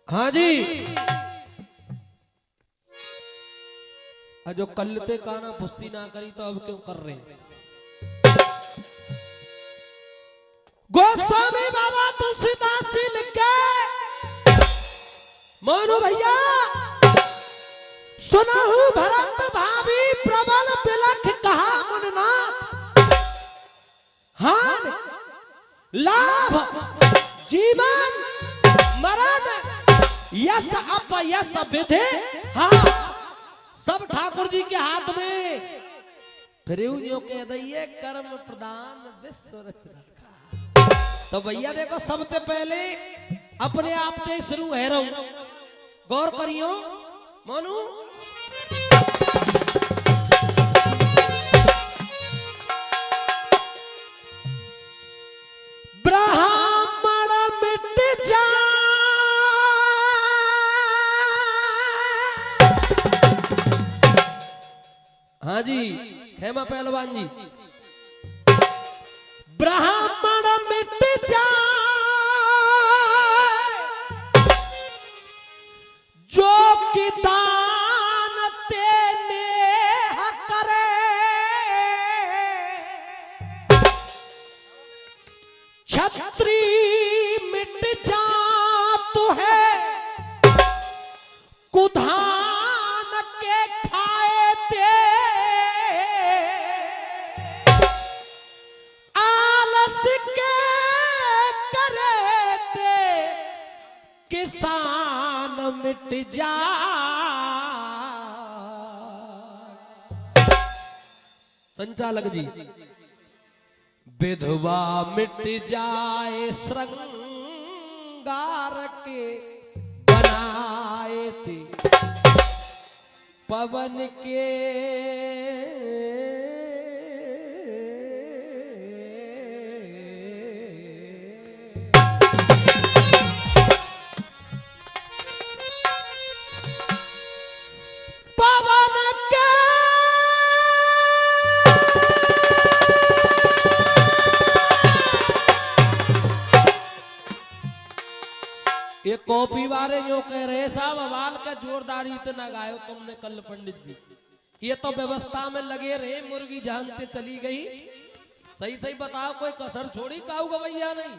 हाँ जी। जो कलते काना फुस्सी ना करी तो अब क्यों कर रहे हैं। गोस्वामी बाबा तुलसीदास जी लिख के मोनू भैया सुनहु भरत भाभी प्रबल बिलख कहा मुननाथ हान लाभ जीवन मरण यस अपयस विधि हाँ सब ठाकुर जी के हाथ में। फिर यूं कह दइए कर्म प्रदान विश्व रचना। तो भैया देखो सबसे पहले अपने आप से शुरू है रहूं गौर करियो मोनू। ब्राह्मण मिट जा हाँ जी हेमा पहलवान जी। ब्राह्मण मिट जाए जो कि दान तेने करे छत्री मिट जा तो है कुधान के खाए ते आलस के करे ते किसान मिट जा। संचालक जी विधवा मिट जाए श्रृंगार के बनाए थे पवन के पवन के ये कॉपी वाले जो कह रहे साहब अवाल का जोरदारी इतना गायो तुमने कल पंडित जी। ये तो व्यवस्था में लगे रहे मुर्गी जानते चली गई। सही सही बताओ कोई कसर छोड़ी काऊ गवैया नहीं।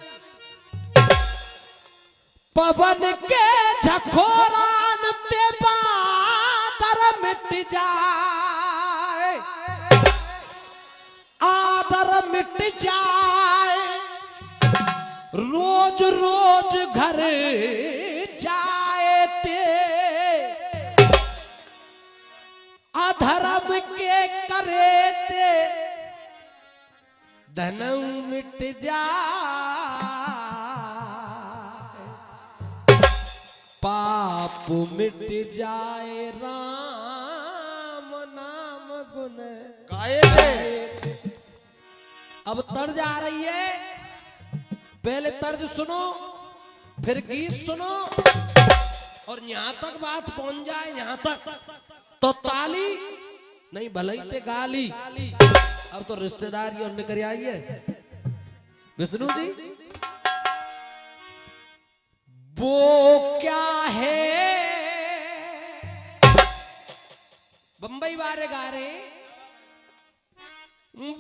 पवन के झखोरान ते बादर मिट जाए आदर मिट जाए रोज रोज घर जाए ते अधर्म के करे ते धनऊ मिट जाए पाप मिट जाए राम नाम गुण गाए। अब तर्ज आ रही है पहले तर्ज सुनो फिर गीत सुनो और यहां तक बात पहुंच जाए यहां तक तो ताली नहीं भलाई ते गाली। अब तो रिश्तेदार और निकल आई है विष्णु जी। वो क्या है बंबई वाले गा रहे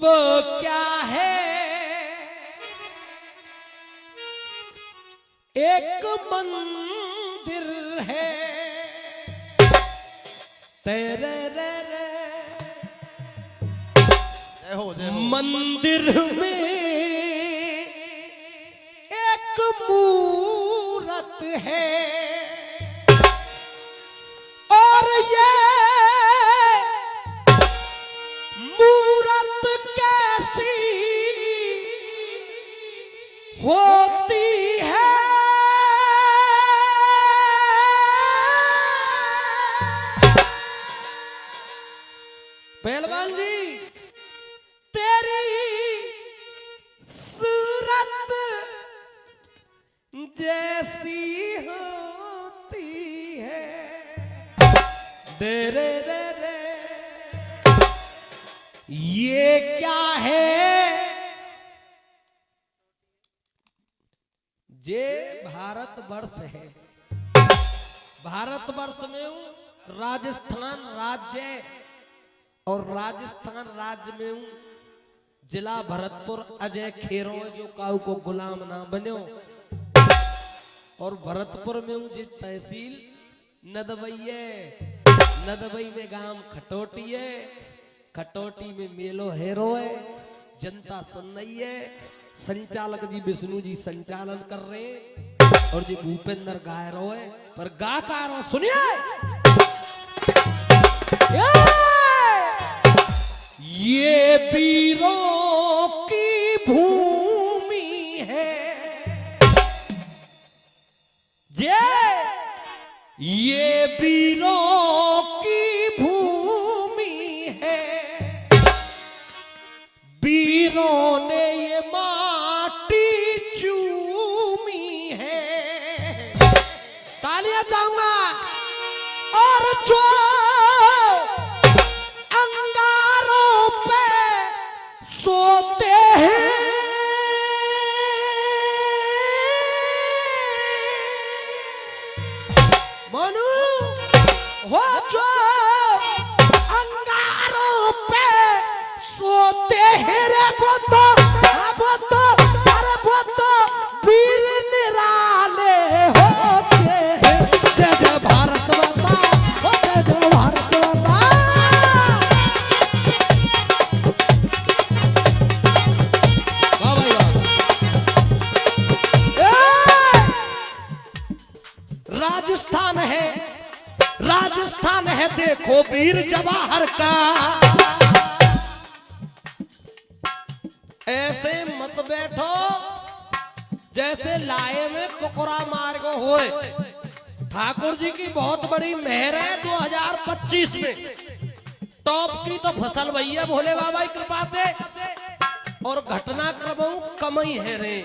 वो क्या है एक मंदिर है तेरे रे रे मंदिर में एक मूरत है और ये मूरत कैसी होती है पहलवान जी तेरी सूरत जैसी होती है दे रे रे रे ये क्या है जे भारत वर्ष है भारतवर्ष में हूँ, राजस्थान राज्य और राजस्थान राज्य में हूँ, जिला भरतपुर अजय खेरो जो काऊ को गुलाम ना बनो, और भरतपुर में हूँ जी तहसील नदवई में गांव खटोटी है, खटोटी में मेलो हेरो है, जनता सुन रही है, संचालक जी विष्णु जी संचालन कर रहे हैं और जी भूपेंद्र गाय रो है, पर गा का रो सुनिए। ये वीरों की भूमि है, ये वीरों की भूमि है, वीरों ने ये माटी चूमी है। तालियां चाहूंगा। और जो अंगारों पे सोते हैं, मनु हो जो अंगारों पे सोते हैं रे वो तो अरे वो तो वीर निराले होते हैं। जय जय भारत माता, जय जय भारत माता। वाह भाई वाह। राजस्थान है देखो वीर जवाहर का। ऐसे मत बैठो जैसे लाए में कुकरा मार गो होए। ठाकुर जी की बहुत बड़ी मेहर है 2025 में टॉप की तो फसल भैया भोले बाबा की कृपा से, और घटनाक्रम कमई है रे।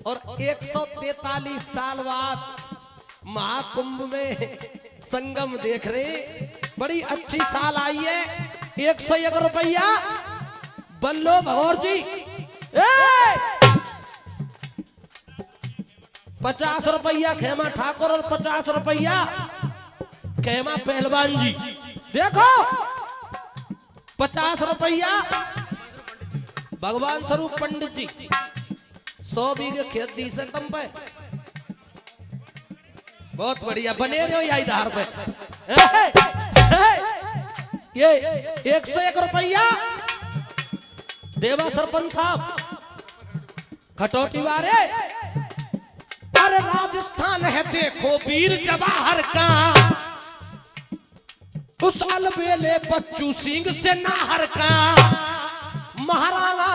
और 143 साल बाद महाकुंभ में संगम देख रहे, बड़ी अच्छी साल आई है। 101 रुपया बल्लो भगौर जी, 50 रुपया खेमा ठाकुर और 50 रुपया खेमा पहलवान जी। देखो 50 रुपया भगवान स्वरूप पंडित जी, 100 बीघे खेत दी से कम पे। बहुत बढ़िया बने रहे हो यही धार पे। ये 101 रुपया देवा सरपंच साहब खटोटी वाले। अरे राजस्थान है देखो वीर जवाहर का, उस अलबेले बच्चू सिंह से नाहर का। महाराणा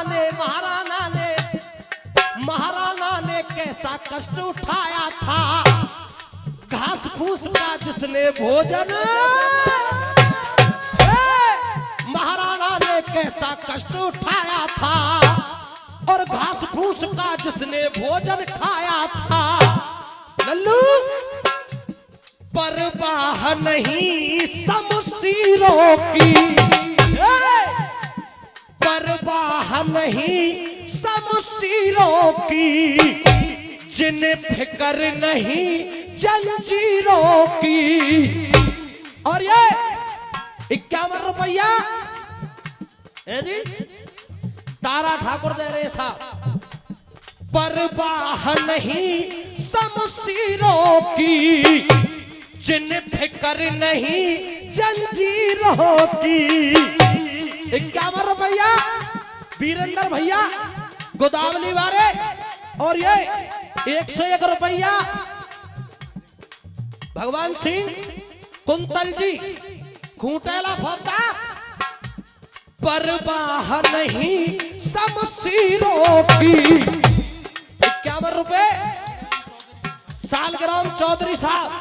ने कैसा कष्ट उठाया था, घास फूस का जिसने भोजन। महाराणा ने कैसा कष्ट उठाया था, और घास फूस का जिसने भोजन खाया था। लल्लू परवाह नहीं शमशीरों की, परवाह नहीं शमशीरों की, जिन्हें फिक्र नहीं जंजीरों की। और ये 51 रुपया जी तारा ठाकुर दे रहे साहब। परवाह नहीं शमशीरों की, जिन्हें फिक्र नहीं जंजीरों की। 51 रुपया वीरेंद्र भैया गोदावली वाले। और ये 101 रुपया भगवान सिंह कुंतल जी खूंटेला फोता। परवाह नहीं शमशीरों की। 51 रुपए सालग्राम चौधरी साहब,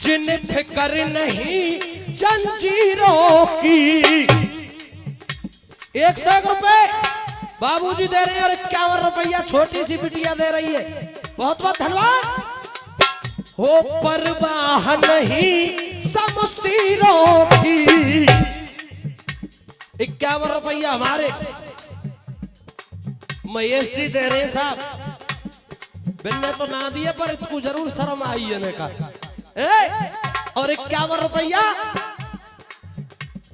जिन्हें फिक्र नहीं जंजीरों की। 101 रुपए बाबूजी दे रहे हैं, और 51 रुपया छोटी सी बिटिया दे रही है। बहुत बहुत धन्यवाद। हो परवाह नहीं शमशीरों की। 51 रुपया हमारे महेश जी दे रहे साहब। मैंने तो ना दिए पर इसको जरूर शर्म आई है ने का। और 51 रुपया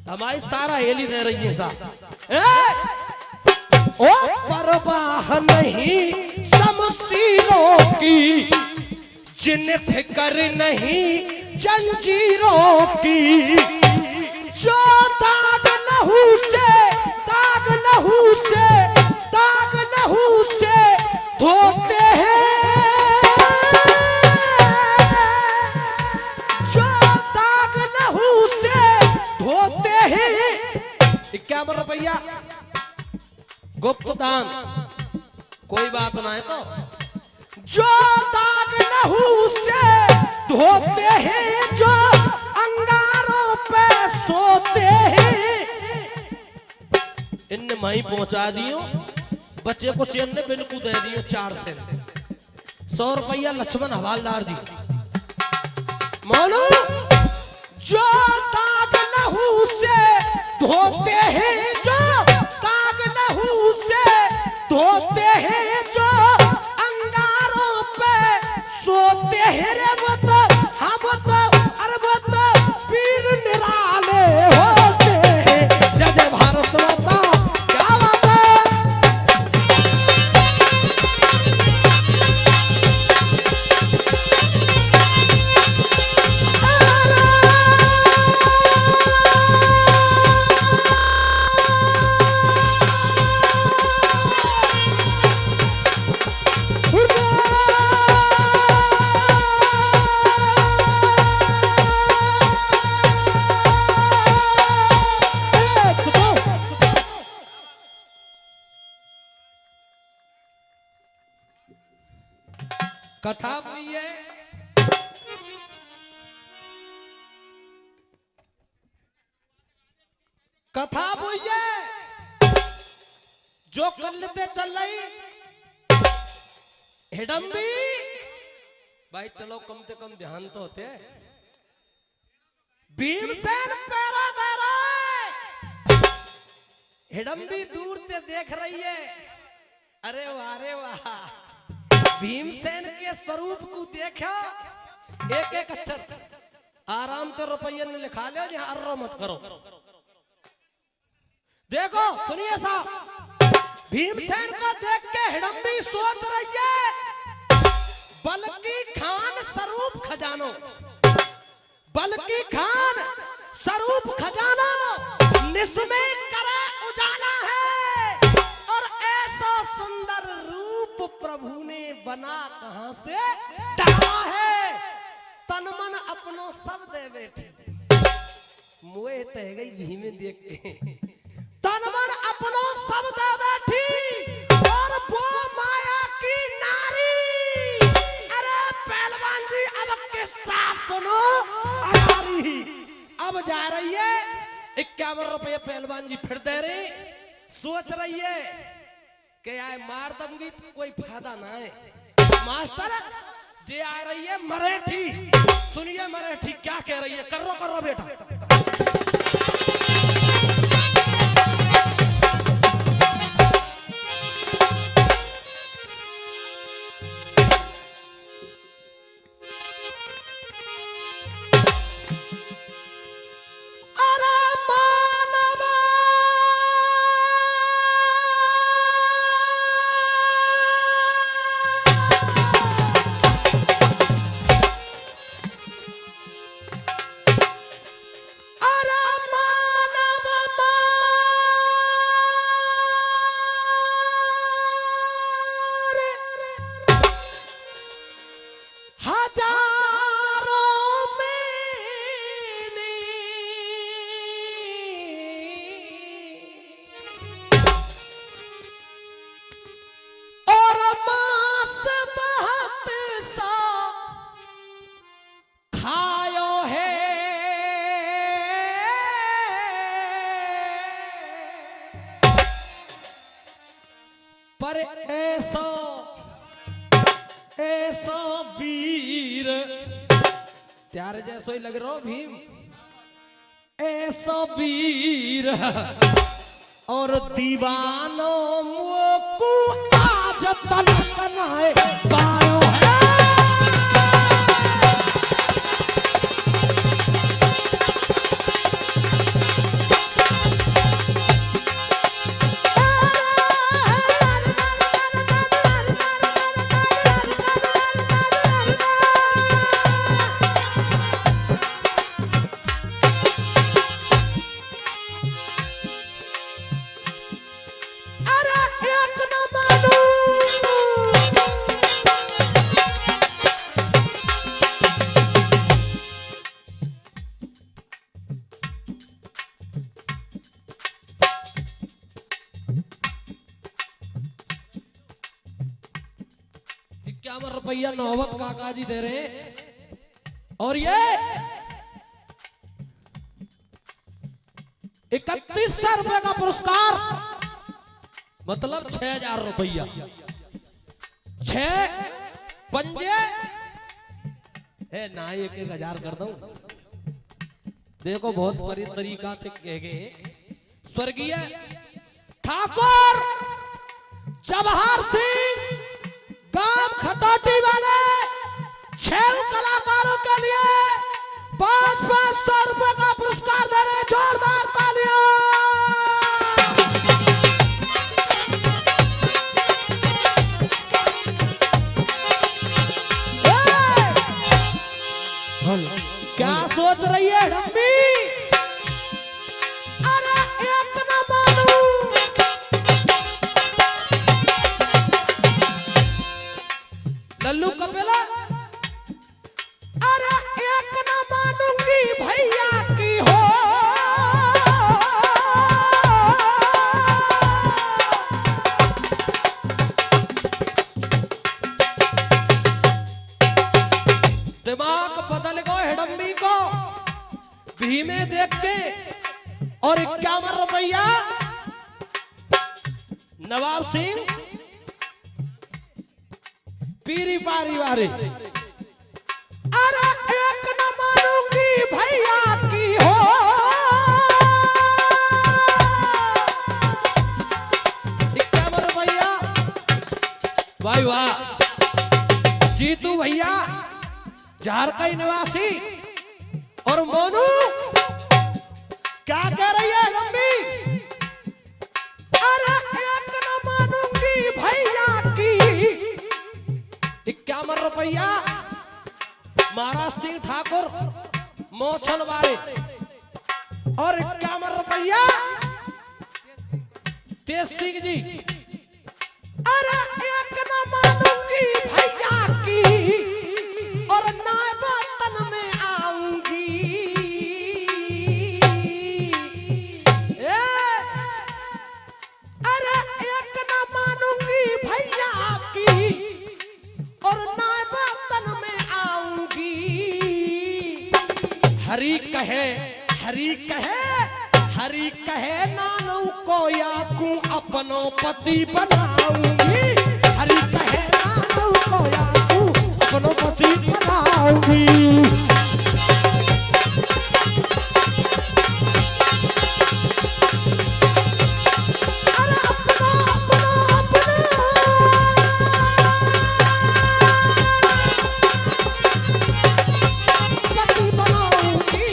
हमारी सारा हेली दे रही है साहब। ओ परवाह नहीं शमशीरों की, जिन्हें फिक्र नहीं जंजीरों की, जो दाग लहू से दाग लहू से दाग लहू से धोते हैं, जो दाग लहू से धोते हैं। 51 रुपया गुप्त दान, कोई बात ना है तो। जो दाग लहू से धोते हैं, जो अंगारों पे सोते हैं। इनने वहीं पहुंचा दियो, बच्चे को चेन ने बिल्कुल दे दियो 4 से 100 रुपया लक्ष्मण हवालदार जी। मानो जो दाग लहू से धोते हैं, जो दाग लहू से धोते हैं, जो अंगारों पे सोते हैं। रे वो तो हम तो अरे वो तो वीर निराले होते हैं। जय जय भारत माता, क्या बात है। कथा हुई है, कथा हुई है जो कलते चल रही हिडम्बी। भाई चलो कम से कम ध्यान तो होते हैं। भीमसेन पैरा दे रहा है, हिडम्बी दूर से देख रही है। अरे वाह भीमसेन के स्वरूप को देखा, एक एक अक्षर आराम तो रुपये ने लिखा ले, यहाँ अर्रो मत करो। देखो सुनिए साहब, भीमसेन को देख के हिडम्बी सोच रही है, बल्कि खान स्वरूप खजानो, बल्कि खान स्वरूप खजानो निस्में करे उजाला है। और ऐसा सुंदर रूप प्रभु ने बना कहां से डाला है। तन मन अपनो सब दे बैठे, मुए तह गई भीमे देख के। तन मन अपनो सब दे बैठी, और वो माया की नारी। अरे पहलवान जी अब किस्सा सुनो। अगारी अब जा रही है 51 रुपये पहलवान जी फिर दे रहे। सोच रही है कि आए मार दूंगी तो कोई फायदा ना है। मास्टर जे आ रही है मराठी, सुनिए मराठी क्या कह रही है। करो बेटा। पर ऐसा वीर त्यार जैसो ही लग रहा भीम, ऐसा वीर और दीवानों को आज तलक है पायो है। रुपया नौबत काका जी दे रहे हैं। और ये 3100 रुपए का पुरस्कार, मतलब 6000 रुपया। 6 पंजे है ना, 1-1000 कर दूं। देखो बहुत तरीका से कह गए। स्वर्गीय ठाकुर जवाहर सिंह गांव खटौटी वाले 6 कलाकारों के लिए 500 रुपए का पुरस्कार दे रहे। जोरदार तालियां। क्या सोच रही है डम्बी? अरे एक न मानू, लल्लू कपेला, अरे एक न मानूंगी भैया की हो। दिमाग बदल गो हिडम्बी को भी में देख के। और 51 रुपया नवाब सिंह पीरी पारी वाले। अरे एक न मानूंगी भैया की हो। 51 रुपया भाई वाह। जीतू भैया झारखंड निवासी। और मोनू क्या कह रही है लंबी? अरे एक न मानूंगी भैया की। 51 रुपया महाराज सिंह ठाकुर मोछल वाले। और 51 रुपया तेज सिंह जी। अरे एक न मानूंगी भैया की और नायब तन में आऊंगी। अरे एक न मानूंगी भैया की और नायब तन में आऊंगी। हरि कहे, हरि कहे, हरि कहे नानू को याकू अपनो पति बनाऊंगी। हरि कहे नानू को याकू अपनो पति बनाऊंगी। अरे अपना अपना अपना पति बनाऊंगी।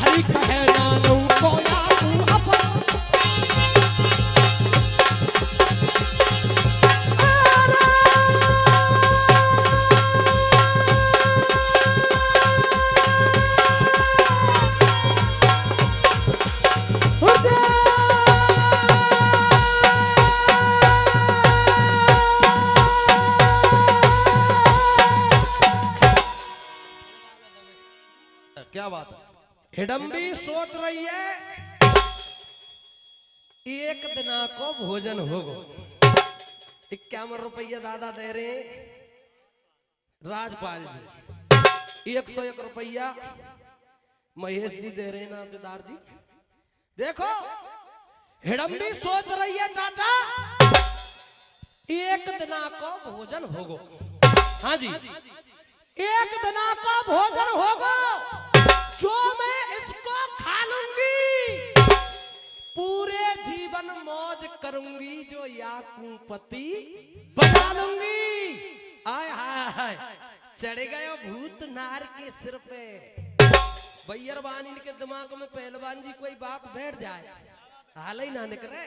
हरि कहे नानू को याकू अपनो। क्या बात है? हिडम्बी सोच रही है एक दिना को भोजन होगा। 51 रुपया दादा दे रहे राजपाल जी। 101 रुपया महेश जी दे रहे नातेदार जी। देखो हिडम्बी सोच रही है चाचा एक दिना को भोजन होगा। हाँ जी, एक दिना का भोजन होगा जो मैं इसको खा लूंगी। पूरे जीवन मौज करूंगी जो याकू पति बना लूंगी। आय हाय चढ़ गया भूत नार के सिर पे। बैयर बानी के दिमाग में पहलवान जी कोई बात बैठ जाए हाल ही ना निकले।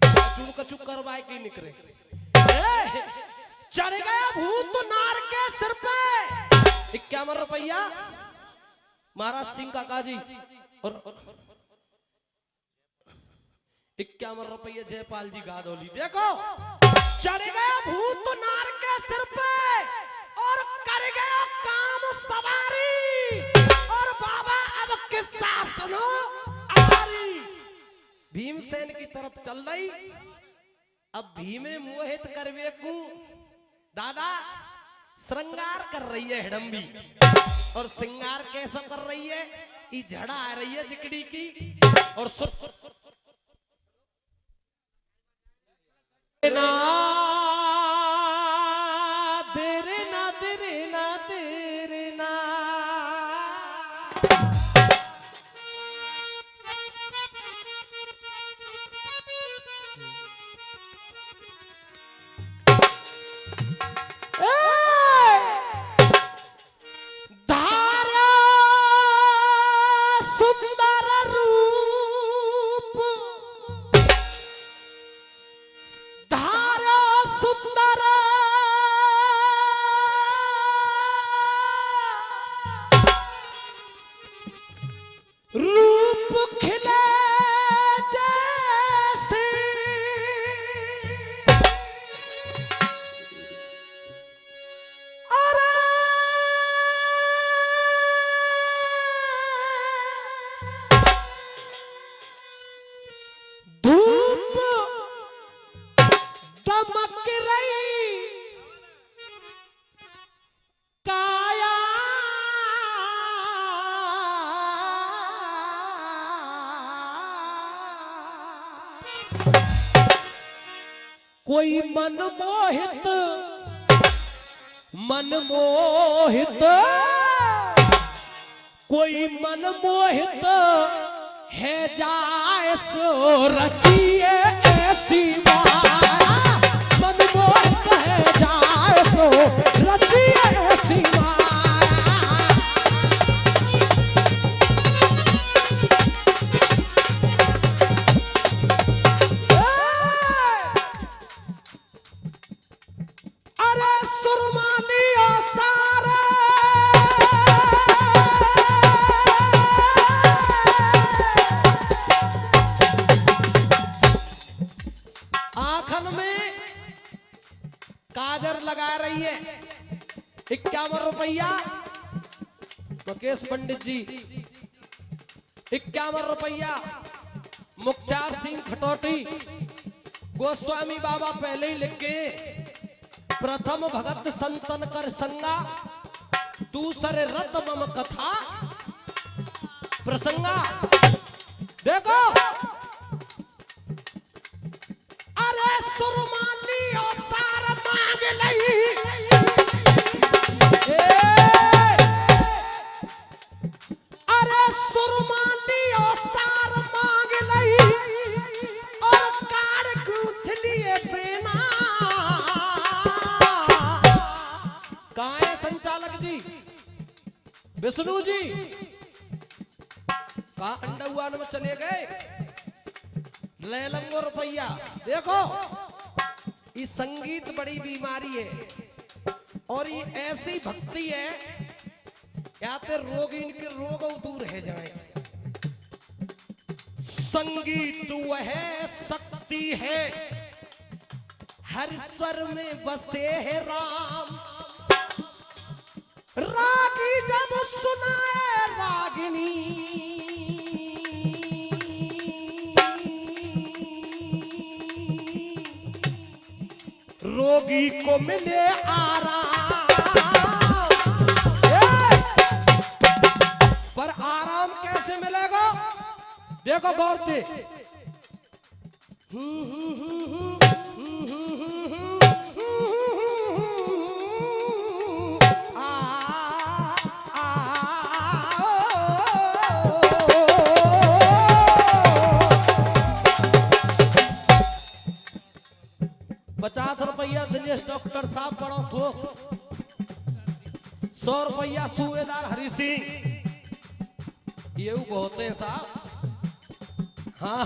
कचू कचू करवाए की निकले। चढ़ गया भूत नार के सिर पे। 51 रुपया महाराज सिंह काका जी। और 51 रुपये जयपाल जी गादौली। देखो चढ़ गया भूत नार के सिर पे और कर गया काम सवारी। और बाबा अब किस्सा सुनो हमारी। भीमसेन की तरफ चल रही। अब भीमे मोहित करवे को दादा श्रृंगार कर रही है हिडम्बी, और श्रृंगार कैसा कर रही है, ये झड़ा आ रही है जिकड़ी की, और ना तेरे ना तेरे ना तेरे ना कोई मनमोहित मनमोहित कोई मनमोहित है जाए सो रचिए ऐसी माया, मनमोहित है जाए सो रचिए ऐसी माया। काजर लगा रही है 51 रुपया, मुकेश पंडित जी 51 रुपया, मुख्तार सिंह खटोटी, गोस्वामी बाबा पहले ही लिख के, प्रथम भगत संतन कर संगा, दूसरे रत मम कथा प्रसंगा। देखो अरे सुरमाली और सार मांग लई, अरे सुरमाली और सार मांग लई, और कार गूंथ लिए बेना। कहाँ है संचालक जी, विष्णु जी, कहाँ अंडा में चले गए, ले लंगो रुपया। देखो ये संगीत बड़ी बीमारी है, और ये ऐसी भक्ति है क्या ते रोग इनके रोग दूर है जाए। संगीत वह शक्ति है, हर स्वर में बसे है राम, रागी जब सुनाए रागिनी, रोगी को मिले आराम। पर आराम कैसे मिलेगा, देखो गौर से, ₹50 दिनेश डॉक्टर साहब पढ़ो थोक, 100 रुपया सूबेदार हरि सिंह, ये बहुत है साहब। हाँ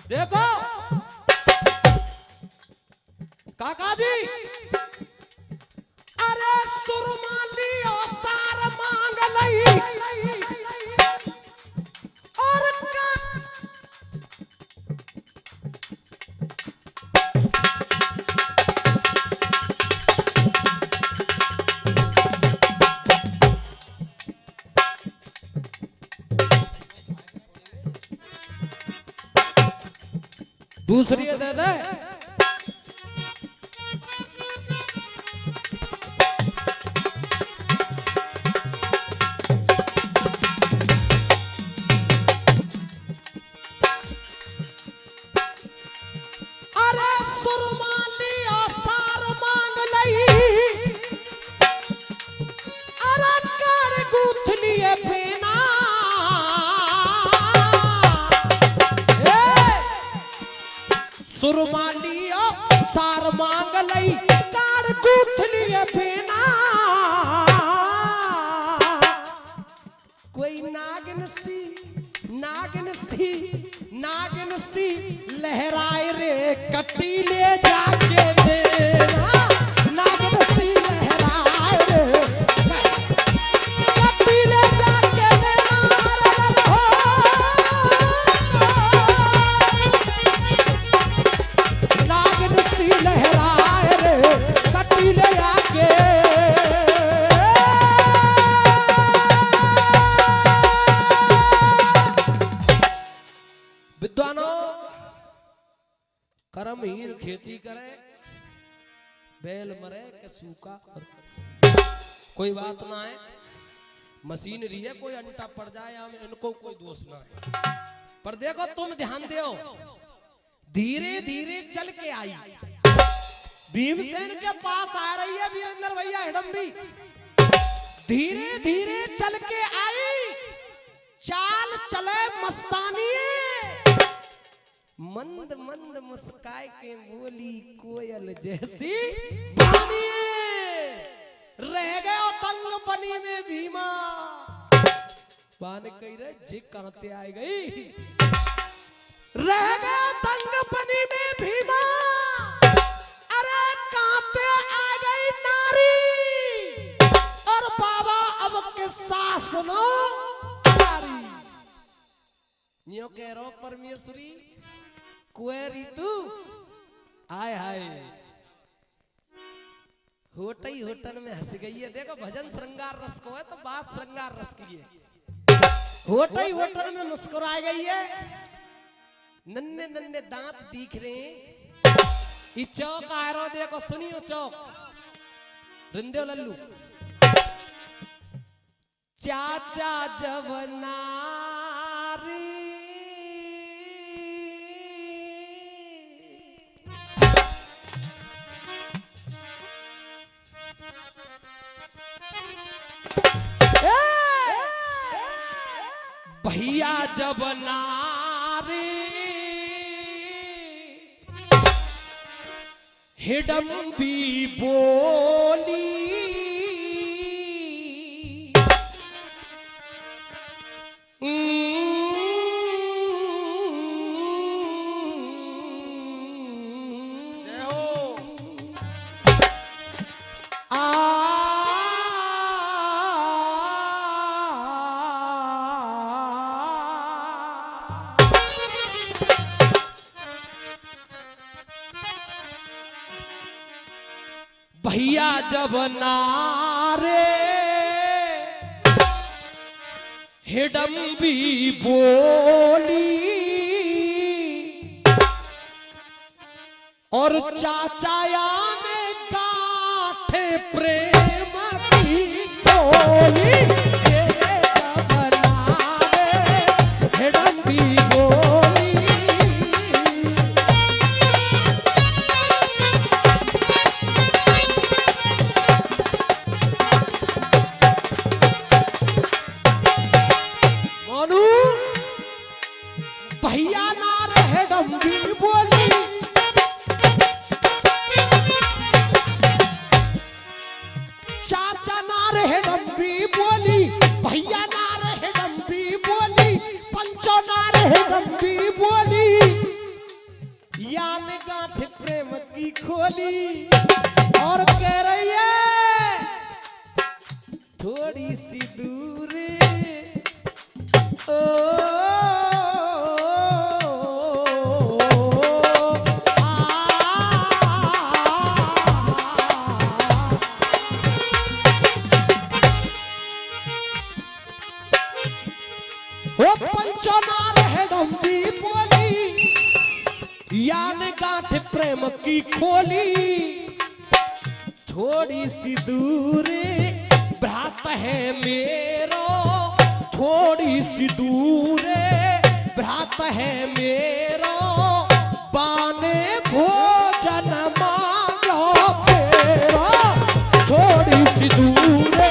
देखो काका जी, अरे सुरमाली और सार मांग लई, और दूसरी दे दे। सुरमा लियो सार मांग लई कार गूथ लिए फेना कोई नागिन सी लहराए रे कट्टी ले जाके देना नागिन सी लहराए रे कट्टी ले जाके देना नागिन सी लहराए रे कट्टी ले जाके विद्वानों कर्महीन खेती करे बैल मरे के सूखा कोई बात ना है मशीनरी है कोई अंटा पड़ जाए इनको कोई दोष ना है पर देखो तुम ध्यान दो धीरे धीरे चल के आई भीमसेन के पास आ रही है वीरेंद्र भैया हिडम्बी धीरे धीरे चल के आई चाल चले मस्तानी मंद मंद मुस्काए के बोली कोयल जैसी बानी रह गए तंग बनी में भीमा बान कही रहे जी कहते आई गई रह गए तंग बनी में भीमा अरे कहते आ गई नारी और बाबा अब किस्सा सुनो यो कह रो परमेश्वरी कुएरी तू आय हाय होटल में हंस गई है देखो भजन श्रृंगार रस को है तो बात श्रृंगार रस की है होटल में मुस्कुरा गई है नन्हे नन्हे दांत दिख रहे हैं चौक आ रहा देखो सुनियो चौक रिंदे लल्लू चाचा जब नारी भैया जब नारी हिडम्बी बोली जय हो भैया जब नारे हिडम्बी बोली और चाचाया ने गाठे प्रेम की गोली जब नारे हिडम्बी बोली भैया ना रहे डम्बी बोली चाचा ना रहे डम्बी बोली भैया ना रहे डम्बी बोली पंचो ना रहे डम्बी बोली यान गांठ प्रेम की खोली और कह रही है थोड़ी सी दूर यान गांठ प्रेम की खोली थोड़ी सी दूर भ्रात है मेरो थोड़ी सी दूर भ्रात है मेरो बाने भोजन मांगो तेरा थोड़ी सी दूर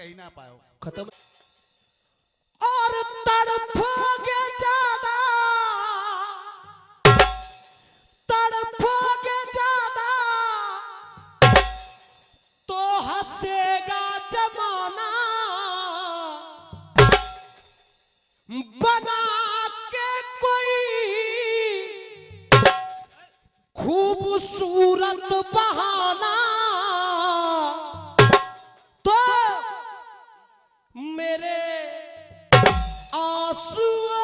कह ही ना पाओ। खत्म। और तड़पोगे ज्यादा, तड़पोगे ज्यादा तो हंसेगा जमाना, बना के कोई खूबसूरत बहाना तो मेरे आंसुओं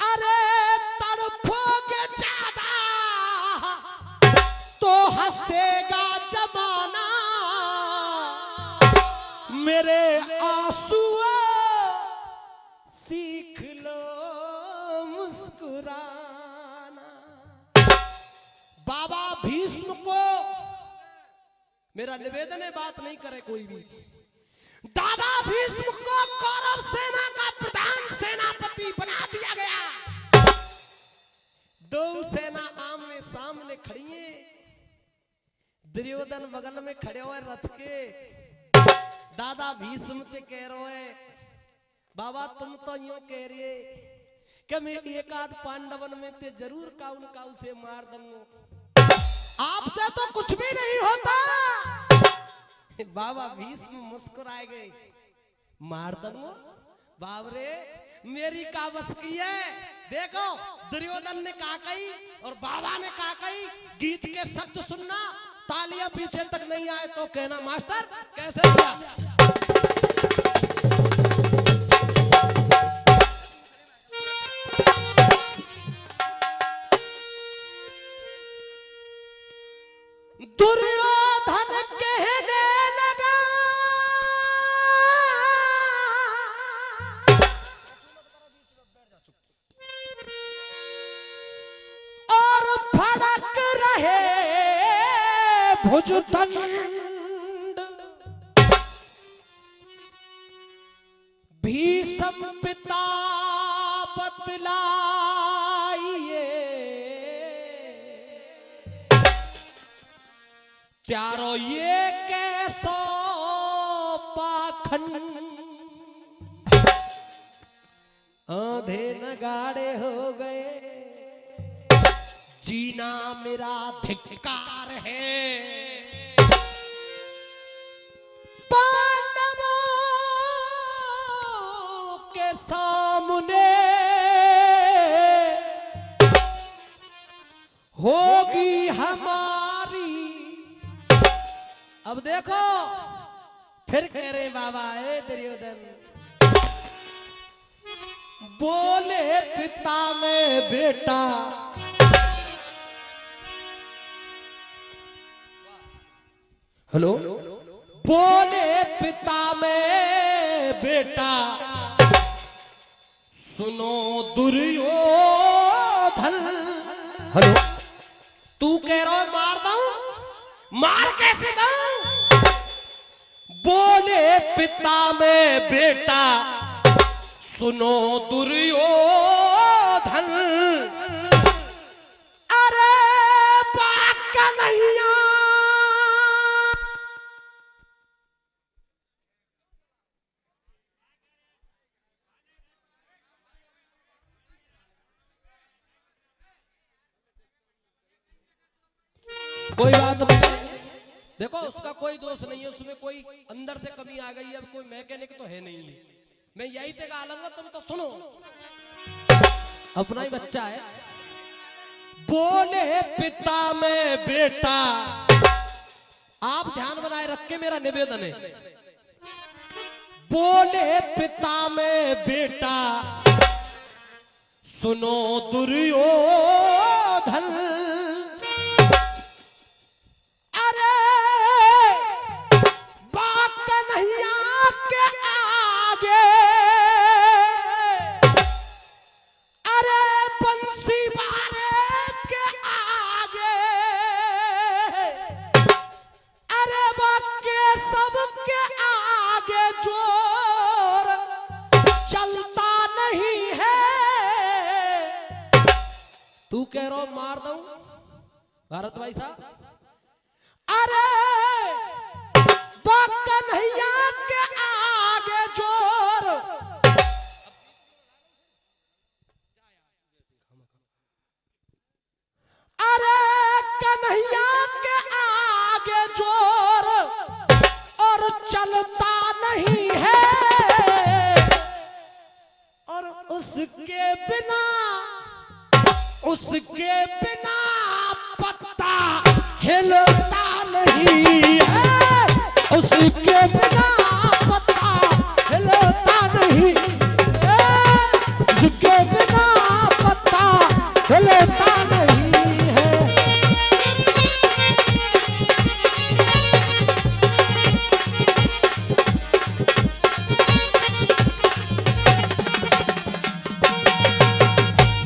अरे तड़पोगे ज्यादा तो हंसेगा जमाना, मेरे आंसुओं सीख लो मुस्कुराना। बाबा भीष्म को मेरा निवेदन है, बात नहीं करे कोई भी। दादा भीष्म को कौरव सेना का प्रधान सेनापति बना दिया गया। दो सेना आमने सामने खड़ी है, दुर्योधन बगल में खड़े हुए रथ के। दादा भीष्म के कह रहे है, बाबा तुम तो यूं कह रहे कि मैं एक आध पांडवन में ते जरूर काउन काउ से मार दूंगा, आपसे तो कुछ भी नहीं होता। बाबा भीष्म मुस्कुराए गए, मार दूंगा बाबरे मेरी का बस की है। देखो दुर्योधन ने कहा कही और बाबा ने कहा कही, गीत के शब्द सुनना, तालियां पीछे तक नहीं आए तो कहना मास्टर कैसे किया। दुर्योधन कहने लगा और फड़क रहे भुजदंड, भीष्म पिता बतलाइए त्यारो ये कैसो पाखंड, आधे नगाड़े हो गए, जीना मेरा धिक्कार है। पांडवों के सामने होगी हमारी। अब देखो फिर कह रहे बाबा ए दुर्योधन, बोले पिता में बेटा, हेलो, बोले पिता में बेटा, सुनो दुर्योधन। हेलो, तू कह रहा है मार दूं, मार कैसे दूं? बोले पिता में बेटा, सुनो दुर्योधन। अरे बात का नहीं कोई बात नहीं, देखो उसका कोई दोष नहीं है, उसमें कोई अंदर से कमी आ गई है, अब कोई मैकेनिक तो है नहीं है। मैं यही तक आलूंगा, तुम तो सुनो, अपना ही बच्चा है। बोले पिता में बेटा, आप ध्यान बनाए रख के मेरा निवेदन है। बोले पिता में बेटा, सुनो दुर्योधन। जो तू कह रो मार दूं भारत भाई साहब। अरे कन्हैया के आगे जोर, अरे कन्हैया के आगे जोर और चलता नहीं है, और उसके बिना पत्ता हिलता नहीं है, उसके बिना पत्ता हिलता नहीं है, उसके बिना पत्ता हिलता नहीं है।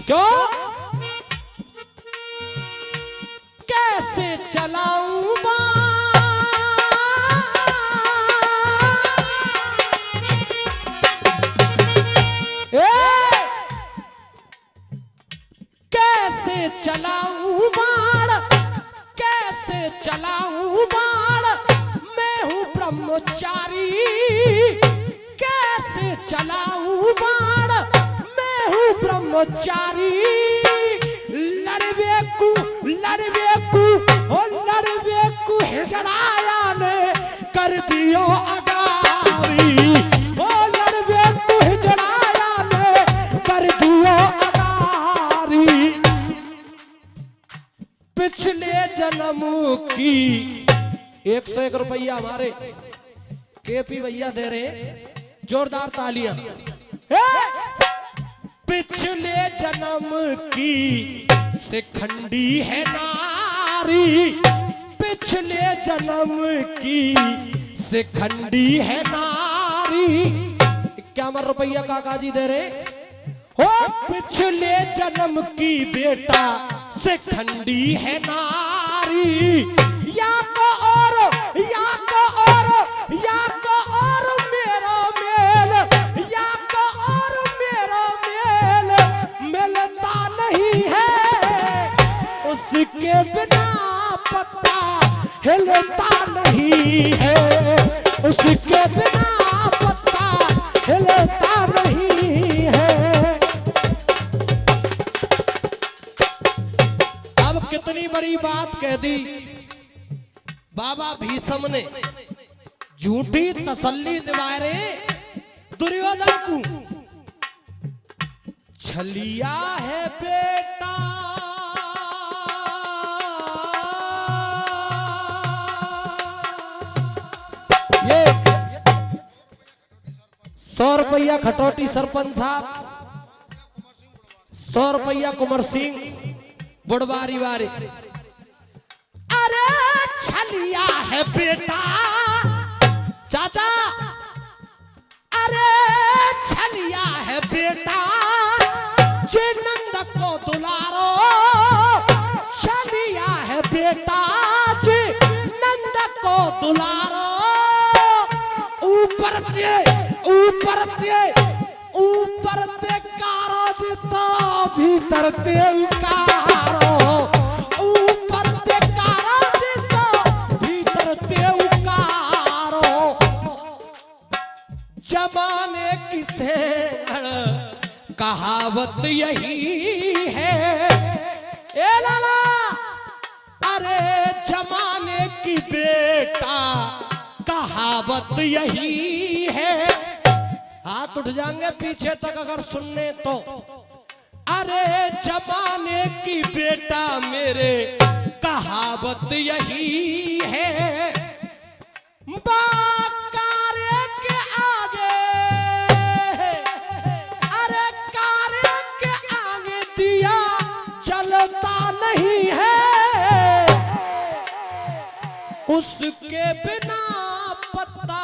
क्यों? कैसे चलाऊं कैसे चलाऊं बाण, कैसे चलाऊं बाण, मैं हूं ब्रह्मचारी, कैसे चलाऊं बाण, मैं हूं ब्रह्मचारी। लड़बेकू हिजड़ाया ने कर दियो अगारी, ओ लड़बेकू हिजड़ाया ने कर दियो अगारी। पिछले जन्म की 101 रुपया हमारे केपी भैया दे रहे, जोरदार तालियां। पिछले जन्म की शिखंडी है नारी, पिछले जन्म की शिखंडी है नारी। 51 रुपया काका जी दे रहे हो। पिछले जन्म की बेटा शिखंडी है नारी, या को और मेरा मेल, या को और मेरा मेल मिलता नहीं है, उसके बिना पत्ता हिलता नहीं है, उसके बिना पत्ता हिलता नहीं है। अब कितनी बड़ी बात कह दी बाबा भीष्म ने, झूठी तसल्ली दिवारे दुर्योधन को। छलिया है बेटा ये 100 रुपया खटौटी सरपंच साहब, 100 रुपया कुंवर सिंह बुढ़वारी वारे। अरे छलिया है बेटा चाचा, अरे छलिया है बेटा जे नंद को दुलारो, छलिया है बेटा जे नंद को दुलारो। ऊपर ते कारो जितो भीतर ते उकारो, ऊपर ते कारो जितो भीतर ते उकारो। जमाने की सेंगड़ कहावत यही है, ए लाला अरे जमाने की बेटा कहावत यही है। हाथ उठ जाएंगे पीछे तक अगर सुनने तो। अरे जमाने की बेटा मेरे कहावत यही है, कारे के आगे, अरे कारे के आगे दिया चलता नहीं है, उसके बिना पत्ता।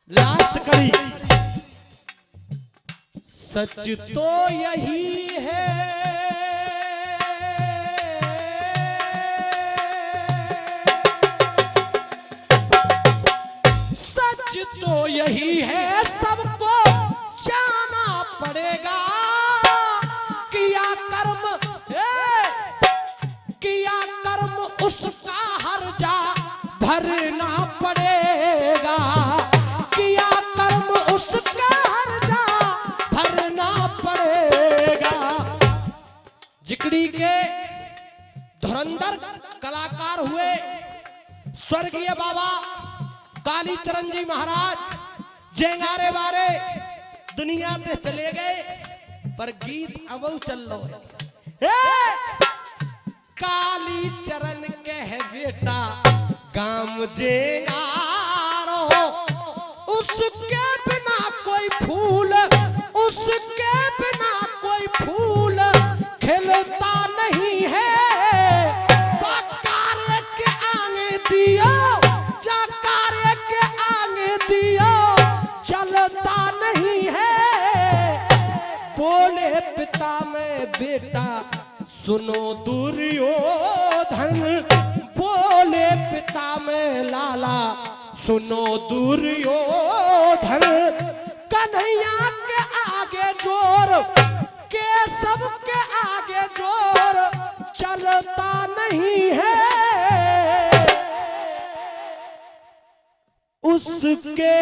लास्ट कड़ी, सच तो यही है, सच तो यही है, सबको जाना पड़ेगा, किया कर स्वर्गीय बाबा कालीचरण जी महाराज जेंगारे बारे दुनिया से चले गए, पर गीत अब चल रहा है। कालीचरण कह बेटा काम जेंगारो, उसके बिना कोई फूल, उसके बिना कोई फूल खिलता नहीं है। कार्य के आगे दियो, कार्य के आगे दियो, चलता नहीं है। बोले पिता में बेटा सुनो दुर्योधन, बोले पिता में लाला सुनो दुर्योधन। कन्हैया के आगे जोर, केशव के आगे जोर चलता नहीं है। उसके